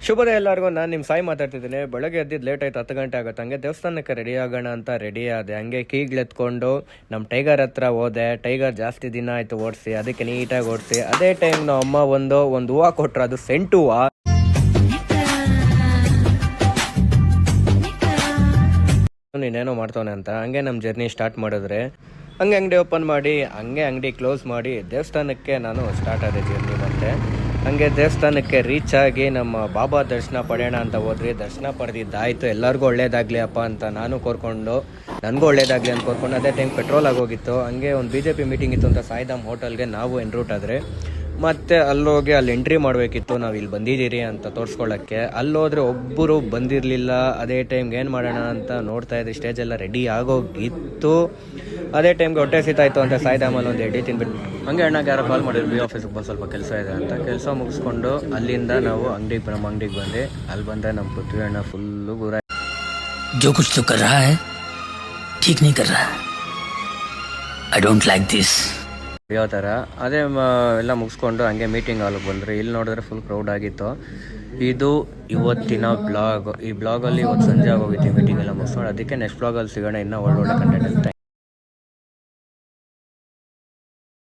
ಶುಭದ ಎಲ್ಲರಿಗೂ. ನಾನು ನಿಮ್ಮ ಸಾಯಿ ಮಾತಾಡ್ತಿದ್ದೀನಿ. ಬೆಳಗ್ಗೆ ಎದ್ದಿದ್ದು ಲೇಟ್ ಆಯ್ತು, 10 ಗಂಟೆ ಆಗುತ್ತೆ. ಹಂಗೆ ದೇವಸ್ಥಾನಕ್ಕೆ ರೆಡಿ ಆಗೋಣ ಅಂತ ರೆಡಿ ಆದೆ. ಹಂಗೆ ಕೀಗ್ಲೆತ್ಕೊಂಡು ನಮ್ಮ ಟೈಗರ್ ಹತ್ರ ಹೋದೆ. ಟೈಗರ್ ಜಾಸ್ತಿ ದಿನ ಆಯಿತು ಓಡಿಸಿ, ಅದಕ್ಕೆ ನೀಟಾಗಿ ಓಡಿಸಿ. ಅದೇ ಟೈಮ್ ನಮ್ಮ ಅಮ್ಮ ಒಂದು ಹೂವು ಕೊಟ್ಟರು, ಅದು ಸೆಂಟು ಹೂವು. ನೀನೇನೋ ಮಾಡ್ತಾನೆ ಅಂತ ಹಂಗೆ ನಮ್ಮ ಜರ್ನಿ ಸ್ಟಾರ್ಟ್ ಮಾಡಿದ್ರೆ ಹಂಗೆ ಅಂಗಡಿ ಓಪನ್ ಮಾಡಿ ಹಂಗೆ ಅಂಗಡಿ ಕ್ಲೋಸ್ ಮಾಡಿ ದೇವಸ್ಥಾನಕ್ಕೆ ನಾನು ಸ್ಟಾರ್ಟ್ ಆದೆ ಜರ್ನಿ. ಮತ್ತೆ ಹಂಗೆ ದೇವಸ್ಥಾನಕ್ಕೆ ರೀಚ್ ಆಗಿ ನಮ್ಮ ಬಾಬಾ ದರ್ಶನ ಪಡೆಯೋಣ ಅಂತ ಹೋದ್ರಿ. ದರ್ಶನ ಪಡೆದಿದ್ದಾಯಿತು. ಎಲ್ಲರಿಗೂ ಒಳ್ಳೇದಾಗಲಿ ಅಪ್ಪ ಅಂತ ನಾನು ಕೋರ್ಕೊಂಡು, ನನಗೂ ಒಳ್ಳೇದಾಗಲಿ ಅಂತ ಕೋರ್ಕೊಂಡು. ಅದೇ ಟೈಮ್ ಪೆಟ್ರೋಲ್ ಆಗೋಗಿತ್ತು. ಹಂಗೆ ಒಂದು BJP ಮೀಟಿಂಗ್ ಇತ್ತು ಅಂತ ಸಾಯಿಧಾಮ್ ಹೋಟೆಲ್ಗೆ ನಾವು ಎನ್ ರೂಟ್ ಆದರೆ ಮತ್ತು ಅಲ್ಲೋಗಿ ಅಲ್ಲಿ ಎಂಟ್ರಿ ಮಾಡಬೇಕಿತ್ತು. ನಾವು ಇಲ್ಲಿ ಬಂದಿದ್ದೀರಿ ಅಂತ ತೋರಿಸ್ಕೊಳ್ಳೋಕ್ಕೆ. ಅಲ್ಲೋದ್ರೆ ಒಬ್ಬರು ಬಂದಿರಲಿಲ್ಲ. ಅದೇ ಟೈಮ್ಗೆ ಏನು ಮಾಡೋಣ ಅಂತ ನೋಡ್ತಾ ಇದ್ದೆ. ಸ್ಟೇಜೆಲ್ಲ ರೆಡಿ ಆಗೋಗಿತ್ತು. ಅದೇ ಟೈಮ್ಗೆ ಹೊಟ್ಟೆ ಸಿತಾಯಿತು ಅಂತ ಸಾಯಿಧಾಮಲ್ಲಿ ಒಂದು ಎಡಿ ತಿನ್ಬಿಟ್ಟು ಹಂಗೆ ಅಣ್ಣಗೆ ಯಾರೋ ಕಾಲ್ ಮಾಡಿದ್ರು, BO ಆಫೀಸಿಗೆ ಸ್ವಲ್ಪ ಕೆಲಸ ಇದೆ ಅಂತ. ಕೆಲಸ ಮುಗಿಸ್ಕೊಂಡು ಅಲ್ಲಿಂದ ನಾವು ನಮ್ಮ ಅಂಗಡಿಗೆ ಬಂದು ಅಲ್ಲಿ ಬಂದರೆ ನಮ್ಮ ಪೃಥ್ವಿ ಅಣ್ಣ ಫುಲ್ಲು ಗುರ जो कुछ तो कर रहा है ठीक नहीं कर रहा है आई डोंट लाइक दिस ಯಾವ ಥರ. ಅದೇ ಎಲ್ಲ ಮುಗಿಸ್ಕೊಂಡು ಹಂಗೆ ಮೀಟಿಂಗ್ ಹಾಲ್ಗೆ ಬಂದರೆ ಇಲ್ಲಿ ನೋಡಿದ್ರೆ ಫುಲ್ ಕ್ರೌಡ್ ಆಗಿತ್ತು. ಇದು ಇವತ್ತಿನ ಬ್ಲಾಗ್. ಈ ಬ್ಲಾಗಲ್ಲಿ ಇವತ್ತು ಸಂಜೆ ಆಗೋಗಿತ್ತು ಮೀಟಿಂಗ್ ಎಲ್ಲ ಮುಗಿಸ್ಕೊಂಡು. ಅದಕ್ಕೆ ನೆಕ್ಸ್ಟ್ ಬ್ಲಾಗಲ್ಲಿ ಸಿಗೋಣ ಇನ್ನೂ ಒಳ್ಳೊಳ್ಳೆ ಕಂಟೆಂಟ್.